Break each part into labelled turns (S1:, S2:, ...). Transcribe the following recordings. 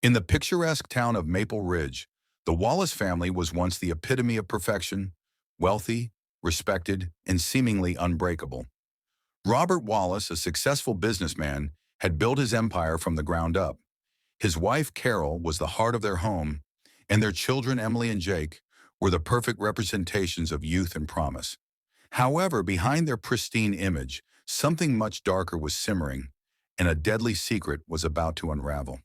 S1: In the picturesque town of Maple Ridge, the Wallace family was once the epitome of perfection, wealthy, respected, and seemingly unbreakable. Robert Wallace, a successful businessman, had built his empire from the ground up. His wife, Carol, was the heart of their home, and their children, Emily and Jake, were the perfect representations of youth and promise. However, behind their pristine image, something much darker was simmering, and a deadly secret was about to unravel.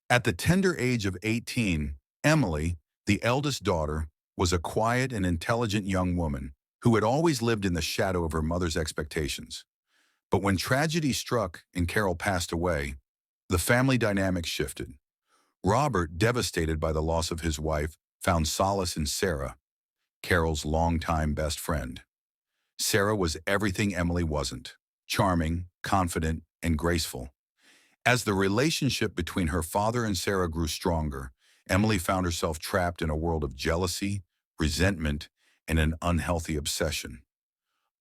S1: At the tender age of 18, Emily, the eldest daughter, was a quiet and intelligent young woman who had always lived in the shadow of her mother's expectations. But when tragedy struck and Carol passed away, the family dynamic shifted. Robert, devastated by the loss of his wife, found solace in Sarah, Carol's longtime best friend. Sarah was everything Emily wasn't: charming, confident, and graceful. As the relationship between her father and Sarah grew stronger, Emily found herself trapped in a world of jealousy, resentment, and an unhealthy obsession.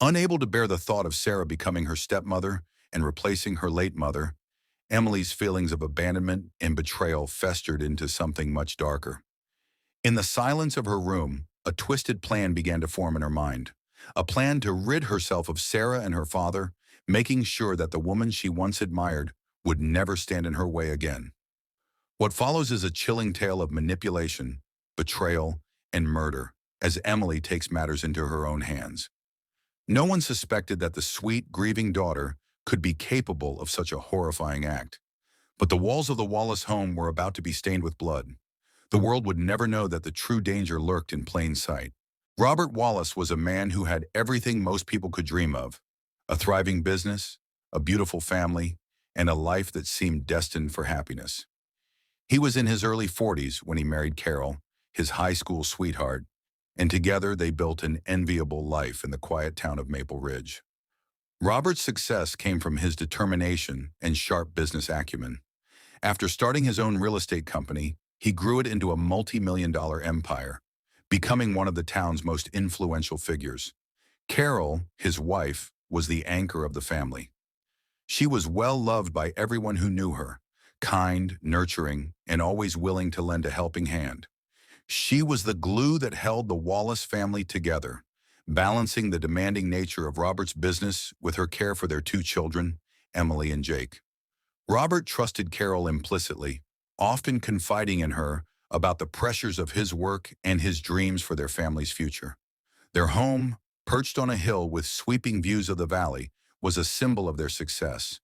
S1: Unable to bear the thought of Sarah becoming her stepmother and replacing her late mother, Emily's feelings of abandonment and betrayal festered into something much darker. In the silence of her room, a twisted plan began to form in her mind. A plan to rid herself of Sarah and her father, making sure that the woman she once admired would never stand in her way again. What follows is a chilling tale of manipulation, betrayal, and murder as Emily takes matters into her own hands. No one suspected that the sweet, grieving daughter could be capable of such a horrifying act. But the walls of the Wallace home were about to be stained with blood. The world would never know that the true danger lurked in plain sight. Robert Wallace was a man who had everything most people could dream of: a thriving business, a beautiful family, and a life that seemed destined for happiness. He was in his early 40s when he married Carol, his high school sweetheart, and together they built an enviable life in the quiet town of Maple Ridge. Robert's success came from his determination and sharp business acumen. After starting his own real estate company, he grew it into a multi-million-dollar empire, becoming one of the town's most influential figures. Carol, his wife, was the anchor of the family. She was well loved by everyone who knew her, kind, nurturing, and always willing to lend a helping hand. She was the glue that held the Wallace family together, balancing the demanding nature of Robert's business with her care for their two children, Emily and Jake. Robert trusted Carol implicitly, often confiding in her about the pressures of his work and his dreams for their family's future. Their home, perched on a hill with sweeping views of the valley, was a symbol of their success.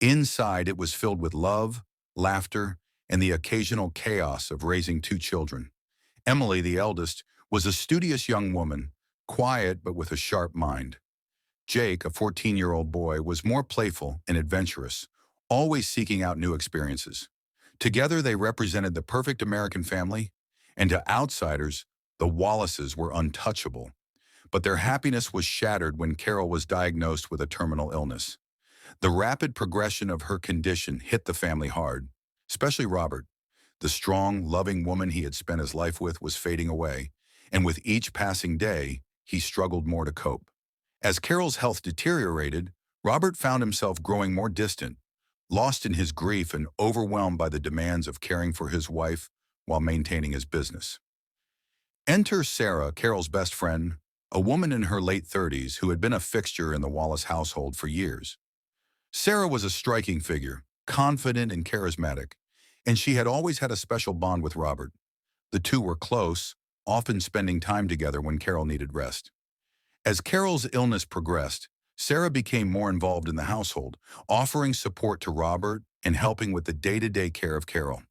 S1: Inside, it was filled with love, laughter, and the occasional chaos of raising two children. Emily, the eldest, was a studious young woman, quiet but with a sharp mind. Jake, a 14-year-old boy, was more playful and adventurous, always seeking out new experiences. Together, they represented the perfect American family, and to outsiders, the Wallaces were untouchable. But their happiness was shattered when Carol was diagnosed with a terminal illness. The rapid progression of her condition hit the family hard, especially Robert. The strong, loving woman he had spent his life with was fading away, and with each passing day, he struggled more to cope. As Carol's health deteriorated, Robert found himself growing more distant, lost in his grief and overwhelmed by the demands of caring for his wife while maintaining his business. Enter Sarah, Carol's best friend, a woman in her late 30s who had been a fixture in the Wallace household for years. Sarah was a striking figure, confident and charismatic, and she had always had a special bond with Robert. The two were close, often spending time together when Carol needed rest. As Carol's illness progressed, Sarah became more involved in the household, offering support to Robert and helping with the day-to-day care of Carol.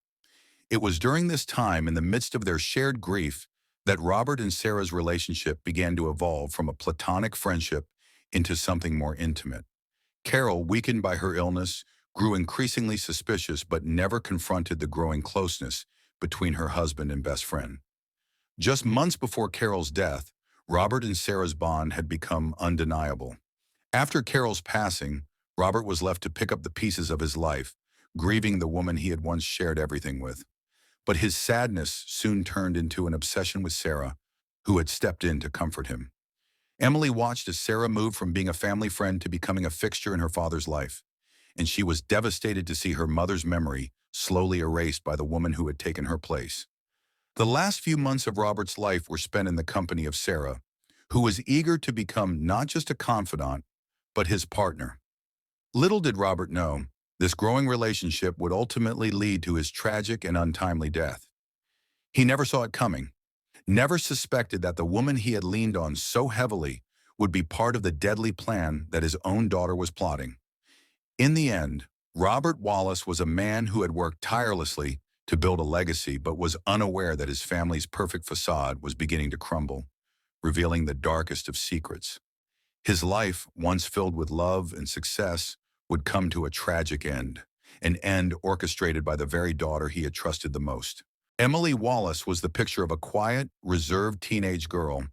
S1: It was during this time, in the midst of their shared grief, that Robert and Sarah's relationship began to evolve from a platonic friendship into something more intimate. Carol, weakened by her illness, grew increasingly suspicious but never confronted the growing closeness between her husband and best friend. Just months before Carol's death, Robert and Sarah's bond had become undeniable. After Carol's passing, Robert was left to pick up the pieces of his life, grieving the woman he had once shared everything with. But his sadness soon turned into an obsession with Sarah, who had stepped in to comfort him. Emily watched as Sarah moved from being a family friend to becoming a fixture in her father's life, and she was devastated to see her mother's memory slowly erased by the woman who had taken her place. The last few months of Robert's life were spent in the company of Sarah, who was eager to become not just a confidant, but his partner. Little did Robert know, this growing relationship would ultimately lead to his tragic and untimely death. He never saw it coming, never suspected that the woman he had leaned on so heavily would be part of the deadly plan that his own daughter was plotting. In the end, Robert Wallace was a man who had worked tirelessly to build a legacy but was unaware that his family's perfect facade was beginning to crumble, revealing the darkest of secrets. His life, once filled with love and success, would come to a tragic end, an end orchestrated by the very daughter he had trusted the most. Emily Wallace was the picture of a quiet, reserved teenage girl,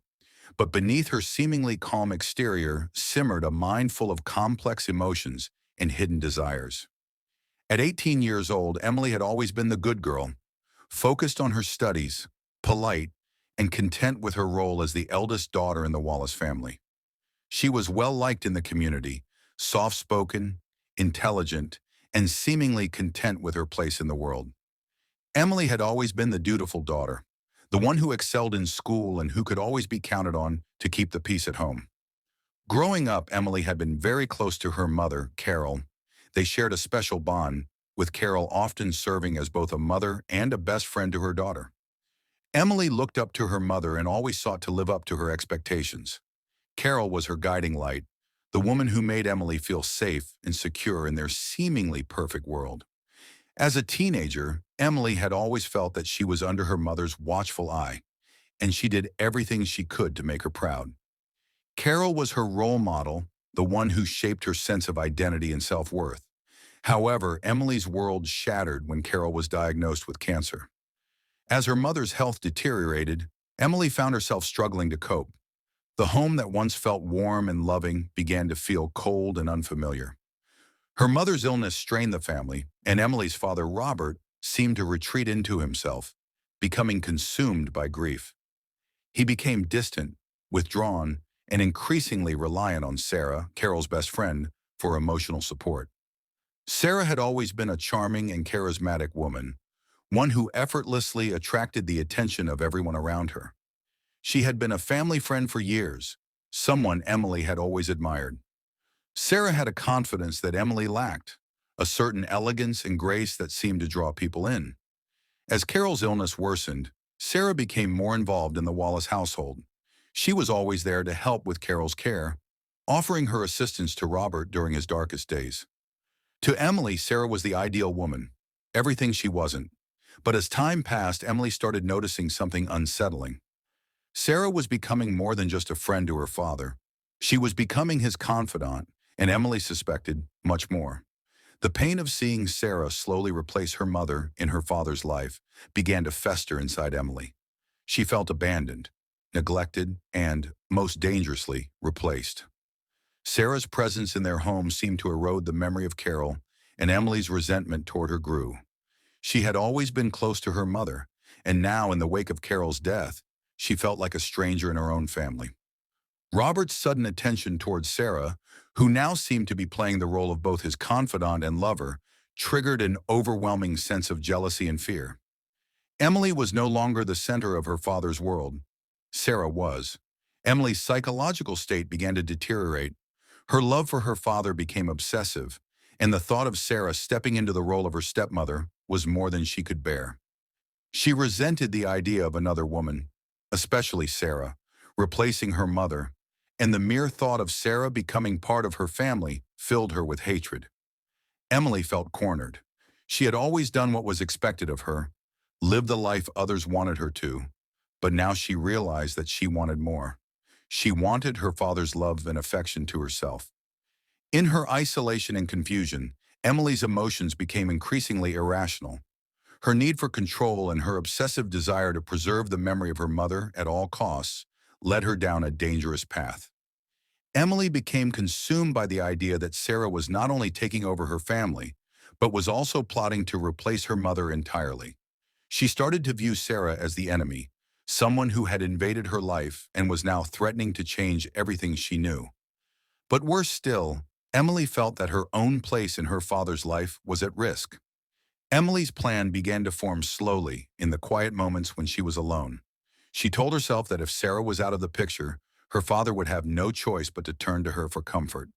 S1: but beneath her seemingly calm exterior simmered a mind full of complex emotions and hidden desires. At 18 years old, Emily had always been the good girl, focused on her studies, polite, and content with her role as the eldest daughter in the Wallace family. She was well-liked in the community, soft-spoken, intelligent, and seemingly content with her place in the world. Emily had always been the dutiful daughter, the one who excelled in school and who could always be counted on to keep the peace at home. Growing up, Emily had been very close to her mother, Carol. They shared a special bond, with Carol often serving as both a mother and a best friend to her daughter. Emily looked up to her mother and always sought to live up to her expectations. Carol was her guiding light, the woman who made Emily feel safe and secure in their seemingly perfect world. As a teenager, Emily had always felt that she was under her mother's watchful eye, and she did everything she could to make her proud. Carol was her role model, the one who shaped her sense of identity and self-worth. However, Emily's world shattered when Carol was diagnosed with cancer. As her mother's health deteriorated, Emily found herself struggling to cope. The home that once felt warm and loving began to feel cold and unfamiliar. Her mother's illness strained the family, and Emily's father, Robert, seemed to retreat into himself, becoming consumed by grief. He became distant, withdrawn, and increasingly reliant on Sarah, Carol's best friend, for emotional support. Sarah had always been a charming and charismatic woman, one who effortlessly attracted the attention of everyone around her. She had been a family friend for years, someone Emily had always admired. Sarah had a confidence that Emily lacked, a certain elegance and grace that seemed to draw people in. As Carol's illness worsened, Sarah became more involved in the Wallace household. She was always there to help with Carol's care, offering her assistance to Robert during his darkest days. To Emily, Sarah was the ideal woman, everything she wasn't. But as time passed, Emily started noticing something unsettling. Sarah was becoming more than just a friend to her father. She was becoming his confidant, and Emily suspected much more. The pain of seeing Sarah slowly replace her mother in her father's life began to fester inside Emily. She felt abandoned, neglected, and, most dangerously, replaced. Sarah's presence in their home seemed to erode the memory of Carol, and Emily's resentment toward her grew. She had always been close to her mother, and now, in the wake of Carol's death, she felt like a stranger in her own family. Robert's sudden attention towards Sarah, who now seemed to be playing the role of both his confidant and lover, triggered an overwhelming sense of jealousy and fear. Emily was no longer the center of her father's world. Sarah was. Emily's psychological state began to deteriorate. Her love for her father became obsessive, and the thought of Sarah stepping into the role of her stepmother was more than she could bear. She resented the idea of another woman, especially Sarah, replacing her mother, and the mere thought of Sarah becoming part of her family filled her with hatred. Emily felt cornered. She had always done what was expected of her, lived the life others wanted her to, but now she realized that she wanted more. She wanted her father's love and affection to herself. In her isolation and confusion, Emily's emotions became increasingly irrational. Her need for control and her obsessive desire to preserve the memory of her mother at all costs led her down a dangerous path. Emily became consumed by the idea that Sarah was not only taking over her family, but was also plotting to replace her mother entirely. She started to view Sarah as the enemy, someone who had invaded her life and was now threatening to change everything she knew. But worse still, Emily felt that her own place in her father's life was at risk. Emily's plan began to form slowly in the quiet moments when she was alone. She told herself that if Sarah was out of the picture, her father would have no choice but to turn to her for comfort.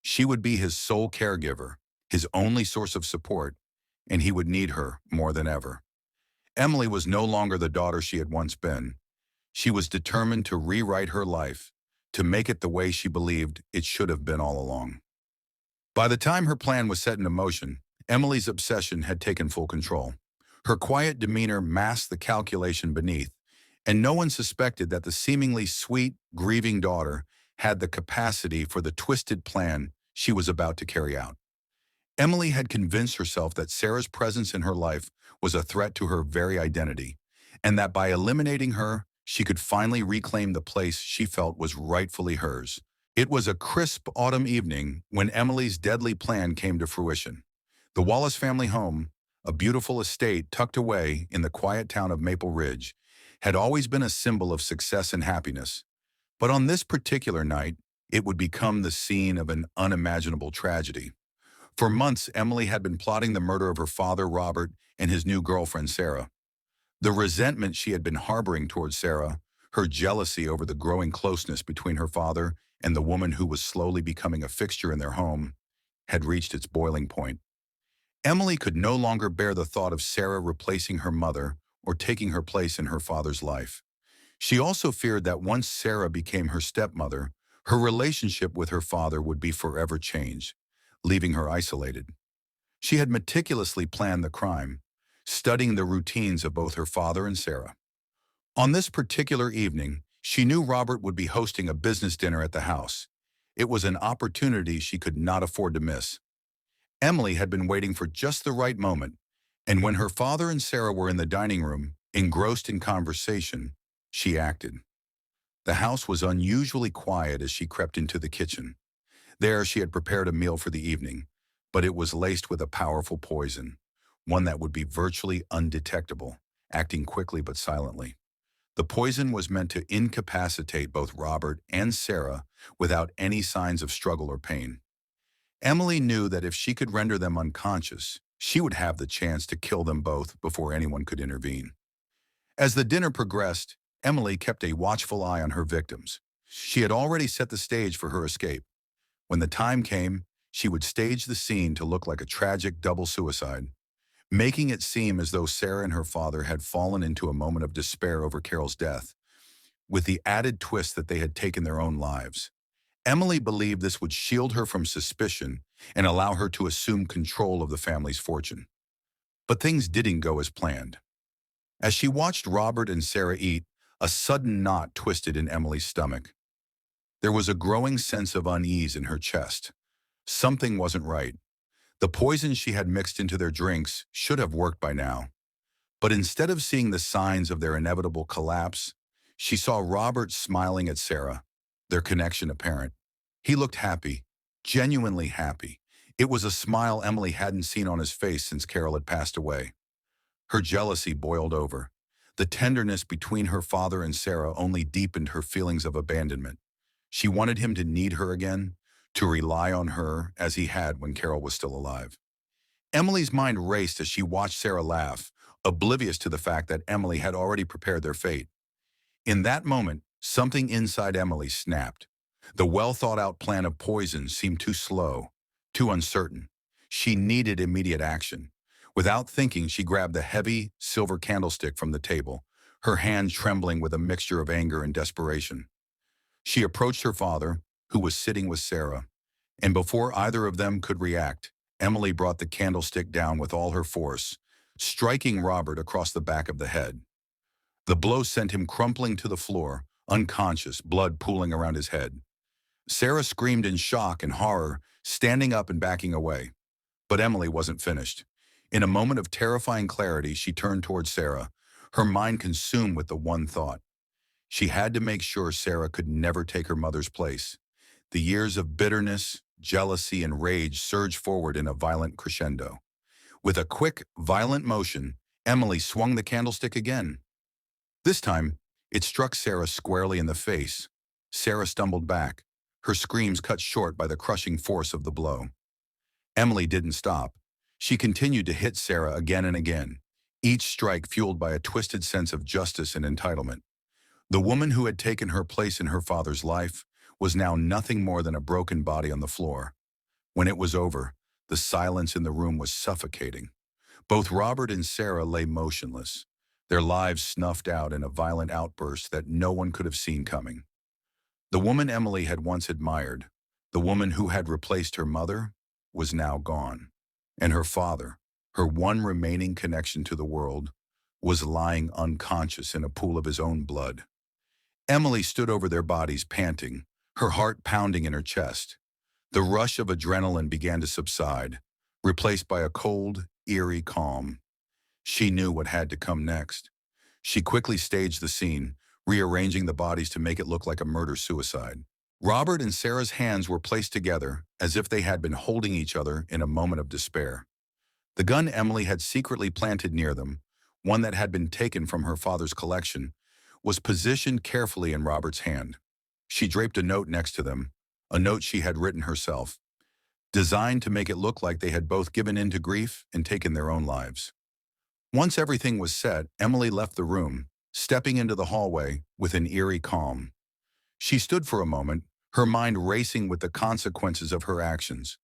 S1: She would be his sole caregiver, his only source of support, and he would need her more than ever. Emily was no longer the daughter she had once been. She was determined to rewrite her life, to make it the way she believed it should have been all along. By the time her plan was set into motion, Emily's obsession had taken full control. Her quiet demeanor masked the calculation beneath, and no one suspected that the seemingly sweet, grieving daughter had the capacity for the twisted plan she was about to carry out. Emily had convinced herself that Sarah's presence in her life was a threat to her very identity, and that by eliminating her, she could finally reclaim the place she felt was rightfully hers. It was a crisp autumn evening when Emily's deadly plan came to fruition. The Wallace family home, a beautiful estate tucked away in the quiet town of Maple Ridge, had always been a symbol of success and happiness. But on this particular night, it would become the scene of an unimaginable tragedy. For months, Emily had been plotting the murder of her father, Robert, and his new girlfriend, Sarah. The resentment she had been harboring towards Sarah, her jealousy over the growing closeness between her father and the woman who was slowly becoming a fixture in their home, had reached its boiling point. Emily could no longer bear the thought of Sarah replacing her mother or taking her place in her father's life. She also feared that once Sarah became her stepmother, her relationship with her father would be forever changed, leaving her isolated. She had meticulously planned the crime, studying the routines of both her father and Sarah. On this particular evening, she knew Robert would be hosting a business dinner at the house. It was an opportunity she could not afford to miss. Emily had been waiting for just the right moment, and when her father and Sarah were in the dining room, engrossed in conversation, she acted. The house was unusually quiet as she crept into the kitchen. There she had prepared a meal for the evening, but it was laced with a powerful poison, one that would be virtually undetectable, acting quickly but silently. The poison was meant to incapacitate both Robert and Sarah without any signs of struggle or pain. Emily knew that if she could render them unconscious, she would have the chance to kill them both before anyone could intervene. As the dinner progressed, Emily kept a watchful eye on her victims. She had already set the stage for her escape. When the time came, she would stage the scene to look like a tragic double suicide, making it seem as though Sarah and her father had fallen into a moment of despair over Carol's death, with the added twist that they had taken their own lives. Emily believed this would shield her from suspicion and allow her to assume control of the family's fortune. But things didn't go as planned. As she watched Robert and Sarah eat, a sudden knot twisted in Emily's stomach. There was a growing sense of unease in her chest. Something wasn't right. The poison she had mixed into their drinks should have worked by now. But instead of seeing the signs of their inevitable collapse, she saw Robert smiling at Sarah, their connection apparent. He looked happy, genuinely happy. It was a smile Emily hadn't seen on his face since Carol had passed away. Her jealousy boiled over. The tenderness between her father and Sarah only deepened her feelings of abandonment. She wanted him to need her again, to rely on her as he had when Carol was still alive. Emily's mind raced as she watched Sarah laugh, oblivious to the fact that Emily had already prepared their fate. In that moment, something inside Emily snapped. The well-thought-out plan of poison seemed too slow, too uncertain. She needed immediate action. Without thinking, she grabbed the heavy, silver candlestick from the table, her hand trembling with a mixture of anger and desperation. She approached her father, who was sitting with Sarah, and before either of them could react, Emily brought the candlestick down with all her force, striking Robert across the back of the head. The blow sent him crumpling to the floor, unconscious, blood pooling around his head. Sarah screamed in shock and horror, standing up and backing away. But Emily wasn't finished. In a moment of terrifying clarity, she turned towards Sarah, her mind consumed with the one thought. She had to make sure Sarah could never take her mother's place. The years of bitterness, jealousy, and rage surged forward in a violent crescendo. With a quick, violent motion, Emily swung the candlestick again. This time, it struck Sarah squarely in the face. Sarah stumbled back, her screams cut short by the crushing force of the blow. Emily didn't stop. She continued to hit Sarah again and again, each strike fueled by a twisted sense of justice and entitlement. The woman who had taken her place in her father's life was now nothing more than a broken body on the floor. When it was over, the silence in the room was suffocating. Both Robert and Sarah lay motionless, their lives snuffed out in a violent outburst that no one could have seen coming. The woman Emily had once admired, the woman who had replaced her mother, was now gone. And her father, her one remaining connection to the world, was lying unconscious in a pool of his own blood. Emily stood over their bodies panting, her heart pounding in her chest. The rush of adrenaline began to subside, replaced by a cold, eerie calm. She knew what had to come next. She quickly staged the scene, rearranging the bodies to make it look like a murder-suicide. Robert and Sarah's hands were placed together as if they had been holding each other in a moment of despair. The gun Emily had secretly planted near them, one that had been taken from her father's collection, was positioned carefully in Robert's hand. She draped a note next to them, a note she had written herself, designed to make it look like they had both given in to grief and taken their own lives. Once everything was set, Emily left the room, stepping into the hallway with an eerie calm. She stood for a moment, her mind racing with the consequences of her actions.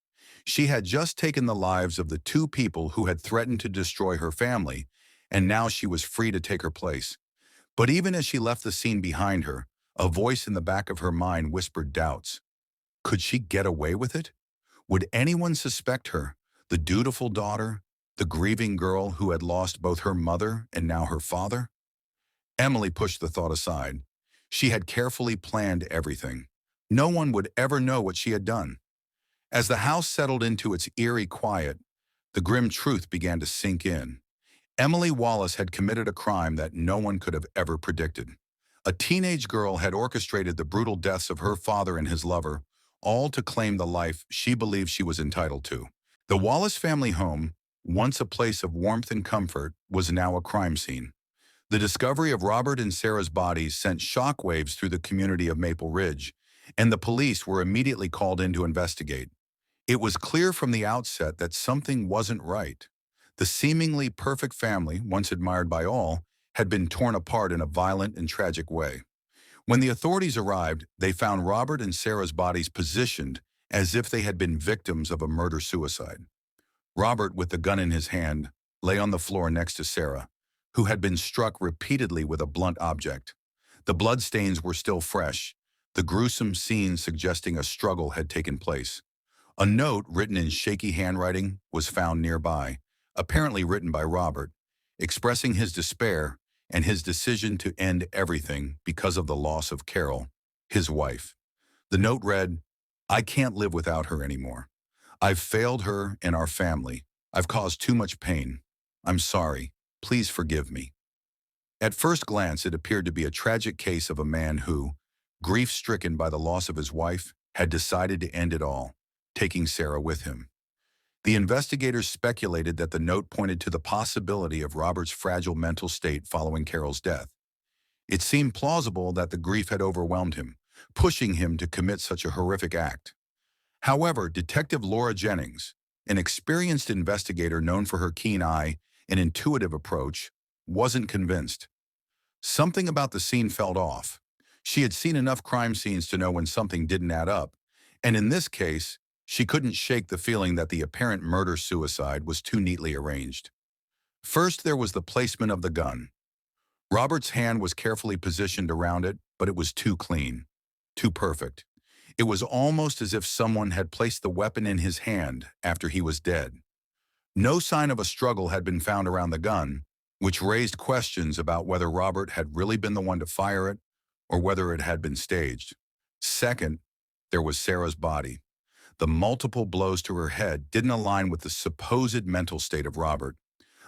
S1: She had just taken the lives of the two people who had threatened to destroy her family, and now she was free to take her place. But even as she left the scene behind her, a voice in the back of her mind whispered doubts. Could she get away with it? Would anyone suspect her, the dutiful daughter, the grieving girl who had lost both her mother and now her father? Emily pushed the thought aside. She had carefully planned everything. No one would ever know what she had done. As the house settled into its eerie quiet, the grim truth began to sink in. Emily Wallace had committed a crime that no one could have ever predicted. A teenage girl had orchestrated the brutal deaths of her father and his lover, all to claim the life she believed she was entitled to. The Wallace family home, once a place of warmth and comfort, was now a crime scene. The discovery of Robert and Sarah's bodies sent shockwaves through the community of Maple Ridge, and the police were immediately called in to investigate. It was clear from the outset that something wasn't right. The seemingly perfect family, once admired by all, had been torn apart in a violent and tragic way. When the authorities arrived, they found Robert and Sarah's bodies positioned as if they had been victims of a murder-suicide. Robert, with the gun in his hand, lay on the floor next to Sarah, who had been struck repeatedly with a blunt object. The bloodstains were still fresh, the gruesome scene suggesting a struggle had taken place. A note written in shaky handwriting was found nearby, apparently written by Robert, expressing his despair and his decision to end everything because of the loss of Carol, his wife. The note read, "I can't live without her anymore. I've failed her and our family. I've caused too much pain. I'm sorry. Please forgive me." At first glance, it appeared to be a tragic case of a man who, grief-stricken by the loss of his wife, had decided to end it all, taking Sarah with him. The investigators speculated that the note pointed to the possibility of Robert's fragile mental state following Carol's death. It seemed plausible that the grief had overwhelmed him, pushing him to commit such a horrific act. However, Detective Laura Jennings, an experienced investigator known for her keen eye and intuitive approach, wasn't convinced. Something about the scene felt off. She had seen enough crime scenes to know when something didn't add up, and in this case, she couldn't shake the feeling that the apparent murder-suicide was too neatly arranged. First, there was the placement of the gun. Robert's hand was carefully positioned around it, but it was too clean, too perfect. It was almost as if someone had placed the weapon in his hand after he was dead. No sign of a struggle had been found around the gun, which raised questions about whether Robert had really been the one to fire it or whether it had been staged. Second, there was Sarah's body. The multiple blows to her head didn't align with the supposed mental state of Robert.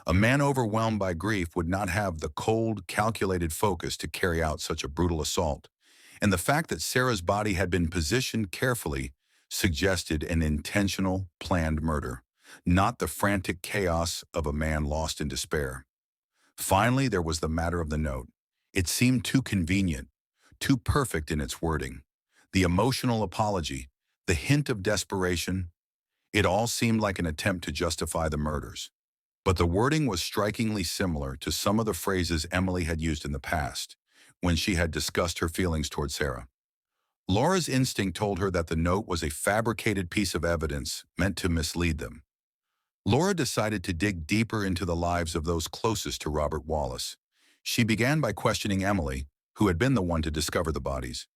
S1: A man overwhelmed by grief would not have the cold, calculated focus to carry out such a brutal assault. And the fact that Sarah's body had been positioned carefully suggested an intentional, planned murder, not the frantic chaos of a man lost in despair. Finally, there was the matter of the note. It seemed too convenient, too perfect in its wording. The emotional apology, the hint of desperation, It all seemed like an attempt to justify the murders. But the wording was strikingly similar to some of the phrases Emily had used in the past, when she had discussed her feelings toward Sarah. Laura's instinct told her that the note was a fabricated piece of evidence meant to mislead them. Laura decided to dig deeper into the lives of those closest to Robert Wallace. She began by questioning Emily, who had been the one to discover the bodies.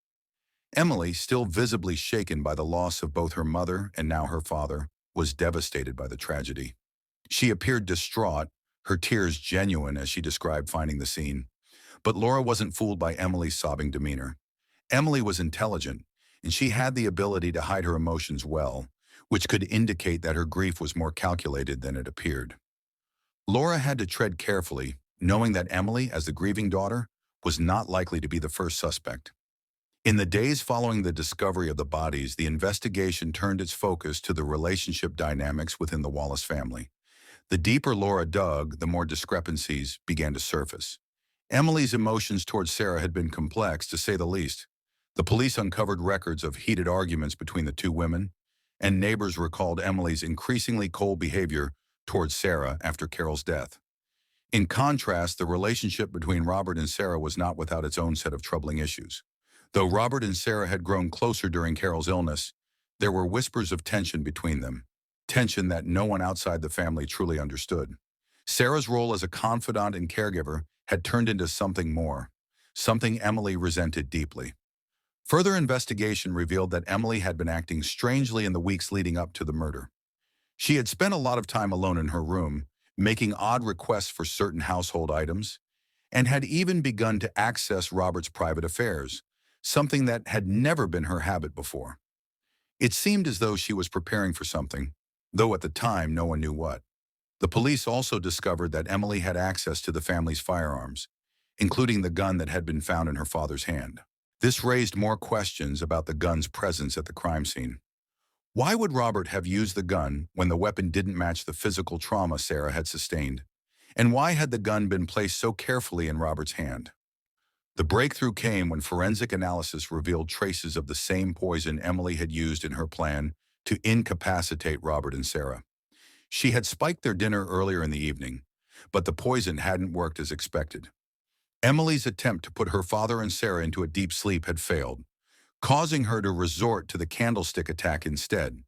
S1: Emily, still visibly shaken by the loss of both her mother and now her father, was devastated by the tragedy. She appeared distraught, her tears genuine as she described finding the scene. But Laura wasn't fooled by Emily's sobbing demeanor. Emily was intelligent, and she had the ability to hide her emotions well, which could indicate that her grief was more calculated than it appeared. Laura had to tread carefully, knowing that Emily, as the grieving daughter, was not likely to be the first suspect. In the days following the discovery of the bodies, the investigation turned its focus to the relationship dynamics within the Wallace family. The deeper Laura dug, the more discrepancies began to surface. Emily's emotions towards Sarah had been complex, to say the least. The police uncovered records of heated arguments between the two women, and neighbors recalled Emily's increasingly cold behavior towards Sarah after Carol's death. In contrast, the relationship between Robert and Sarah was not without its own set of troubling issues. Though Robert and Sarah had grown closer during Carol's illness, there were whispers of tension between them, tension that no one outside the family truly understood. Sarah's role as a confidant and caregiver had turned into something more, something Emily resented deeply. Further investigation revealed that Emily had been acting strangely in the weeks leading up to the murder. She had spent a lot of time alone in her room, making odd requests for certain household items, and had even begun to access Robert's private affairs, something that had never been her habit before. It seemed as though she was preparing for something, though at the time no one knew what. The police also discovered that Emily had access to the family's firearms, including the gun that had been found in her father's hand. This raised more questions about the gun's presence at the crime scene. Why would Robert have used the gun when the weapon didn't match the physical trauma Sarah had sustained? And why had the gun been placed so carefully in Robert's hand? The breakthrough came when forensic analysis revealed traces of the same poison Emily had used in her plan to incapacitate Robert and Sarah. She had spiked their dinner earlier in the evening, but the poison hadn't worked as expected. Emily's attempt to put her father and Sarah into a deep sleep had failed, causing her to resort to the candlestick attack instead.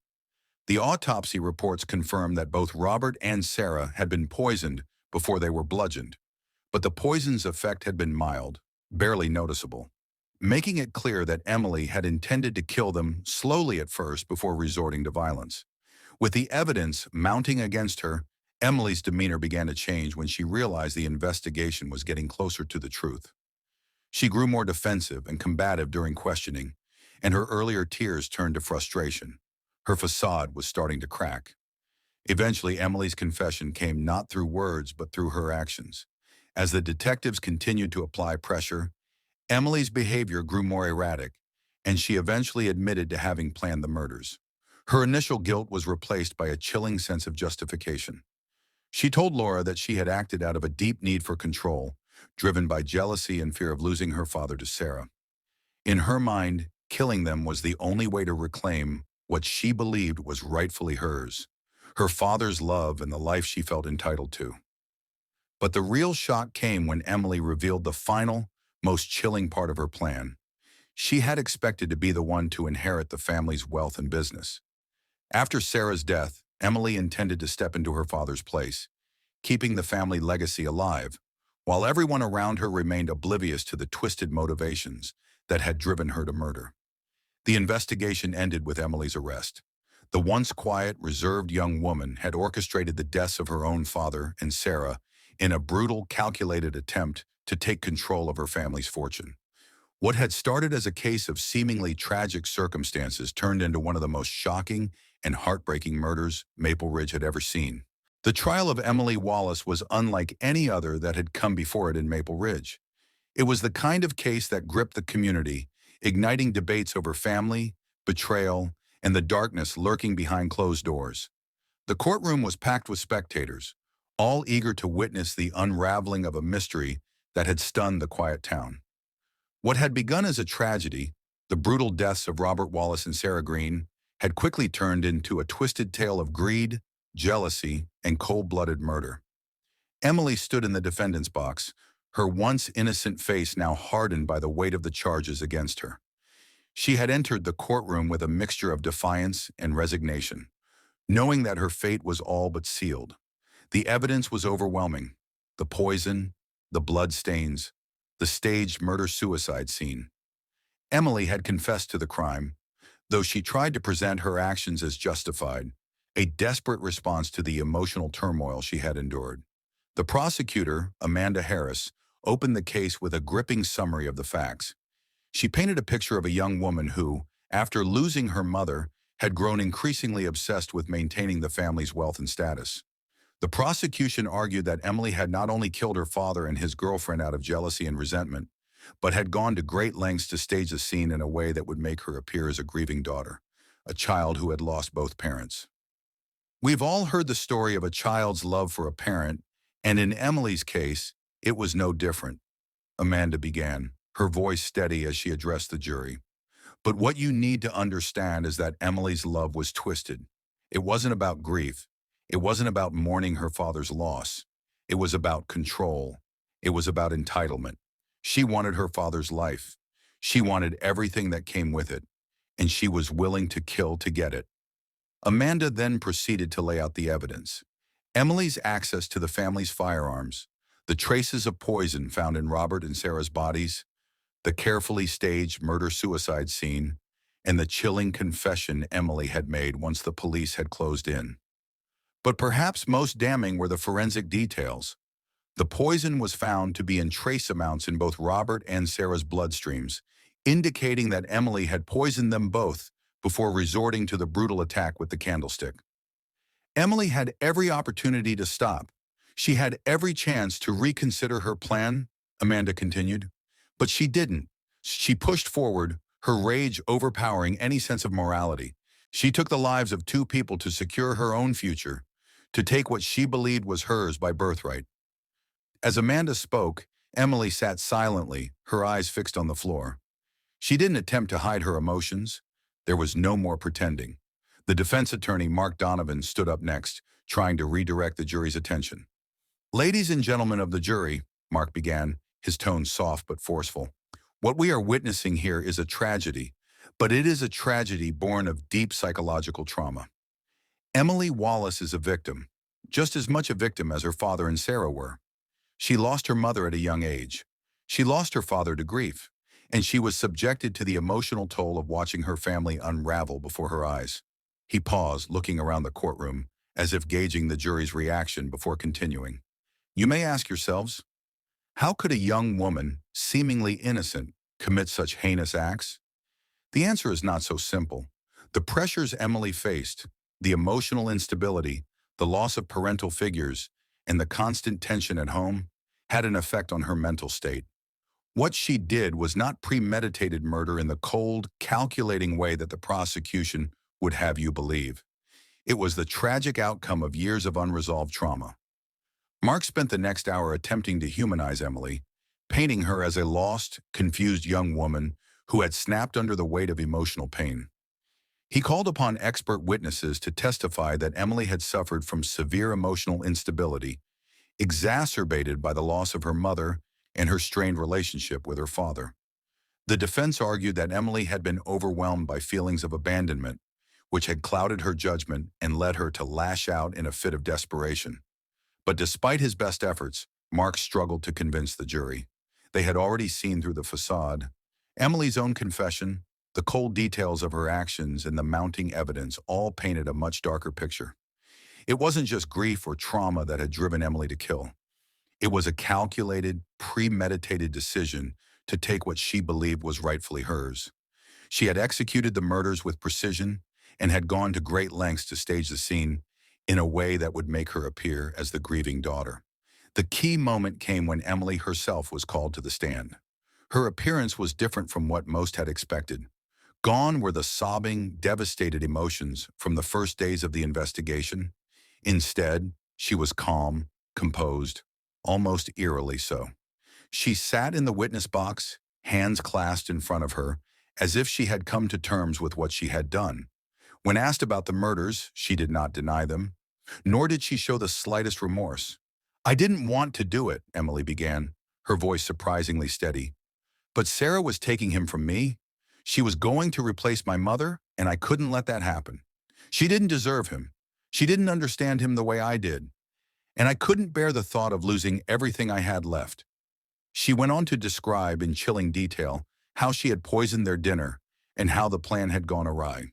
S1: The autopsy reports confirmed that both Robert and Sarah had been poisoned before they were bludgeoned, but the poison's effect had been mild, barely noticeable, making it clear that Emily had intended to kill them slowly at first before resorting to violence. With the evidence mounting against her, Emily's demeanor began to change when she realized the investigation was getting closer to the truth. She grew more defensive and combative during questioning, and her earlier tears turned to frustration. Her facade was starting to crack. Eventually, Emily's confession came not through words but through her actions. As the detectives continued to apply pressure, Emily's behavior grew more erratic, and she eventually admitted to having planned the murders. Her initial guilt was replaced by a chilling sense of justification. She told Laura that she had acted out of a deep need for control, driven by jealousy and fear of losing her father to Sarah. In her mind, killing them was the only way to reclaim what she believed was rightfully hers, her father's love and the life she felt entitled to. But the real shock came when Emily revealed the final, most chilling part of her plan. She had expected to be the one to inherit the family's wealth and business. After Sarah's death, Emily intended to step into her father's place, keeping the family legacy alive, while everyone around her remained oblivious to the twisted motivations that had driven her to murder. The investigation ended with Emily's arrest. The once quiet, reserved young woman had orchestrated the deaths of her own father and Sarah in a brutal, calculated attempt to take control of her family's fortune. What had started as a case of seemingly tragic circumstances turned into one of the most shocking and heartbreaking murders Maple Ridge had ever seen. The trial of Emily Wallace was unlike any other that had come before it in Maple Ridge. It was the kind of case that gripped the community, igniting debates over family, betrayal, and the darkness lurking behind closed doors. The courtroom was packed with spectators, all eager to witness the unraveling of a mystery that had stunned the quiet town. What had begun as a tragedy, the brutal deaths of Robert Wallace and Sarah Green, had quickly turned into a twisted tale of greed, jealousy, and cold-blooded murder. Emily stood in the defendant's box, her once innocent face now hardened by the weight of the charges against her. She had entered the courtroom with a mixture of defiance and resignation, knowing that her fate was all but sealed. The evidence was overwhelming. The poison, the blood stains, the staged murder-suicide scene. Emily had confessed to the crime, though she tried to present her actions as justified, a desperate response to the emotional turmoil she had endured. The prosecutor, Amanda Harris, opened the case with a gripping summary of the facts. She painted a picture of a young woman who, after losing her mother, had grown increasingly obsessed with maintaining the family's wealth and status. The prosecution argued that Emily had not only killed her father and his girlfriend out of jealousy and resentment, but had gone to great lengths to stage the scene in a way that would make her appear as a grieving daughter, a child who had lost both parents. We've all heard the story of a child's love for a parent, and in Emily's case, it was no different. Amanda began, her voice steady as she addressed the jury. But what you need to understand is that Emily's love was twisted. It wasn't about grief. It wasn't about mourning her father's loss. It was about control. It was about entitlement. She wanted her father's life. She wanted everything that came with it, and she was willing to kill to get it. Amanda then proceeded to lay out the evidence. Emily's access to the family's firearms, the traces of poison found in Robert and Sarah's bodies, the carefully staged murder-suicide scene, and the chilling confession Emily had made once the police had closed in. But perhaps most damning were the forensic details. The poison was found to be in trace amounts in both Robert and Sarah's bloodstreams, indicating that Emily had poisoned them both before resorting to the brutal attack with the candlestick. Emily had every opportunity to stop. She had every chance to reconsider her plan, Amanda continued. But she didn't. She pushed forward, her rage overpowering any sense of morality. She took the lives of two people to secure her own future, to take what she believed was hers by birthright. As Amanda spoke, Emily sat silently, her eyes fixed on the floor. She didn't attempt to hide her emotions. There was no more pretending. The defense attorney, Mark Donovan, stood up next, trying to redirect the jury's attention. "Ladies and gentlemen of the jury," Mark began, his tone soft but forceful, "what we are witnessing here is a tragedy, but it is a tragedy born of deep psychological trauma. Emily Wallace is a victim, just as much a victim as her father and Sarah were. She lost her mother at a young age. She lost her father to grief, and she was subjected to the emotional toll of watching her family unravel before her eyes." He paused, looking around the courtroom, as if gauging the jury's reaction before continuing. "You may ask yourselves, how could a young woman, seemingly innocent, commit such heinous acts? The answer is not so simple. The pressures Emily faced, the emotional instability, the loss of parental figures, and the constant tension at home, had an effect on her mental state. What she did was not premeditated murder in the cold, calculating way that the prosecution would have you believe. It was the tragic outcome of years of unresolved trauma. Mark spent the next hour attempting to humanize Emily, painting her as a lost, confused young woman who had snapped under the weight of emotional pain. He called upon expert witnesses to testify that Emily had suffered from severe emotional instability, exacerbated by the loss of her mother and her strained relationship with her father. The defense argued that Emily had been overwhelmed by feelings of abandonment, which had clouded her judgment and led her to lash out in a fit of desperation. But despite his best efforts, Mark struggled to convince the jury. They had already seen through the facade. Emily's own confession, the cold details of her actions, and the mounting evidence all painted a much darker picture. It wasn't just grief or trauma that had driven Emily to kill. It was a calculated, premeditated decision to take what she believed was rightfully hers. She had executed the murders with precision and had gone to great lengths to stage the scene in a way that would make her appear as the grieving daughter. The key moment came when Emily herself was called to the stand. Her appearance was different from what most had expected. Gone were the sobbing, devastated emotions from the first days of the investigation. Instead, she was calm, composed, almost eerily so. She sat in the witness box, hands clasped in front of her, as if she had come to terms with what she had done. When asked about the murders, she did not deny them, nor did she show the slightest remorse. "I didn't want to do it," Emily began, her voice surprisingly steady. "But Sarah was taking him from me. She was going to replace my mother, and I couldn't let that happen. She didn't deserve him. She didn't understand him the way I did. And I couldn't bear the thought of losing everything I had left." She went on to describe in chilling detail how she had poisoned their dinner and how the plan had gone awry.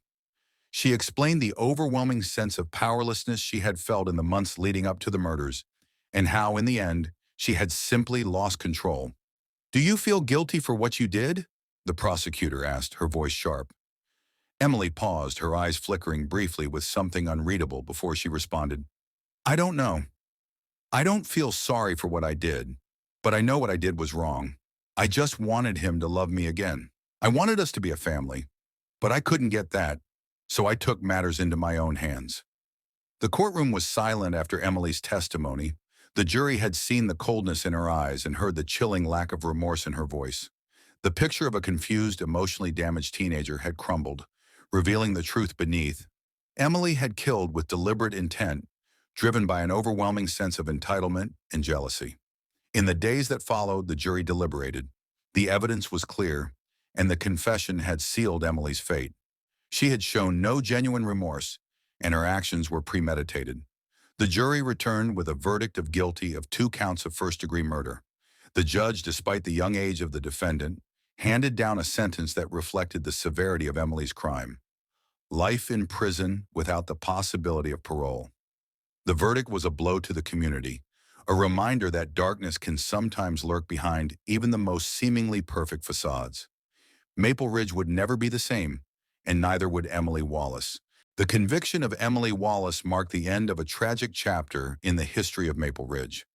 S1: She explained the overwhelming sense of powerlessness she had felt in the months leading up to the murders, and how, in the end, she had simply lost control. "Do you feel guilty for what you did?" the prosecutor asked, her voice sharp. Emily paused, her eyes flickering briefly with something unreadable before she responded, "I don't know. I don't feel sorry for what I did, but I know what I did was wrong. I just wanted him to love me again. I wanted us to be a family, but I couldn't get that, so I took matters into my own hands." The courtroom was silent after Emily's testimony. The jury had seen the coldness in her eyes and heard the chilling lack of remorse in her voice. The picture of a confused, emotionally damaged teenager had crumbled, revealing the truth beneath. Emily had killed with deliberate intent, driven by an overwhelming sense of entitlement and jealousy. In the days that followed, the jury deliberated. The evidence was clear, and the confession had sealed Emily's fate. She had shown no genuine remorse, and her actions were premeditated. The jury returned with a verdict of guilty of 2 counts of first-degree murder. The judge, despite the young age of the defendant, handed down a sentence that reflected the severity of Emily's crime: life in prison without the possibility of parole. The verdict was a blow to the community, a reminder that darkness can sometimes lurk behind even the most seemingly perfect facades. Maple Ridge would never be the same, and neither would Emily Wallace. The conviction of Emily Wallace marked the end of a tragic chapter in the history of Maple Ridge.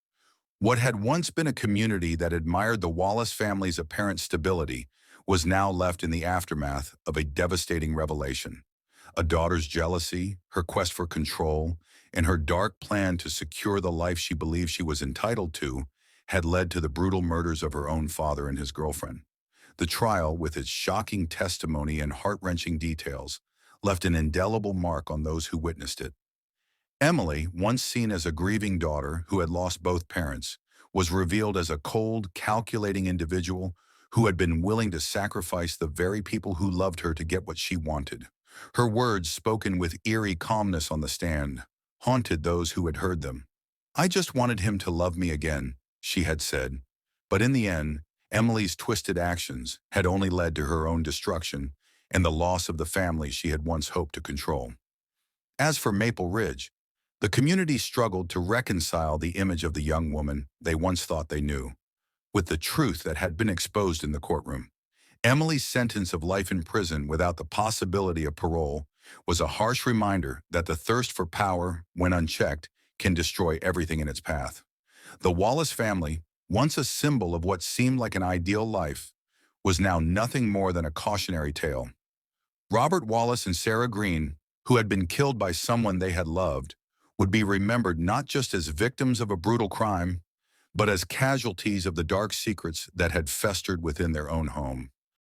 S1: What had once been a community that admired the Wallace family's apparent stability was now left in the aftermath of a devastating revelation. A daughter's jealousy, her quest for control, and her dark plan to secure the life she believed she was entitled to had led to the brutal murders of her own father and his girlfriend. The trial, with its shocking testimony and heart-wrenching details, left an indelible mark on those who witnessed it. Emily, once seen as a grieving daughter who had lost both parents, was revealed as a cold, calculating individual who had been willing to sacrifice the very people who loved her to get what she wanted. Her words, spoken with eerie calmness on the stand, haunted those who had heard them. "I just wanted him to love me again," she had said. But in the end, Emily's twisted actions had only led to her own destruction and the loss of the family she had once hoped to control. As for Maple Ridge, the community struggled to reconcile the image of the young woman they once thought they knew with the truth that had been exposed in the courtroom. Emily's sentence of life in prison without the possibility of parole was a harsh reminder that the thirst for power, when unchecked, can destroy everything in its path. The Wallace family, once a symbol of what seemed like an ideal life, was now nothing more than a cautionary tale. Robert Wallace and Sarah Green, who had been killed by someone they had loved, would be remembered not just as victims of a brutal crime, but as casualties of the dark secrets that had festered within their own home.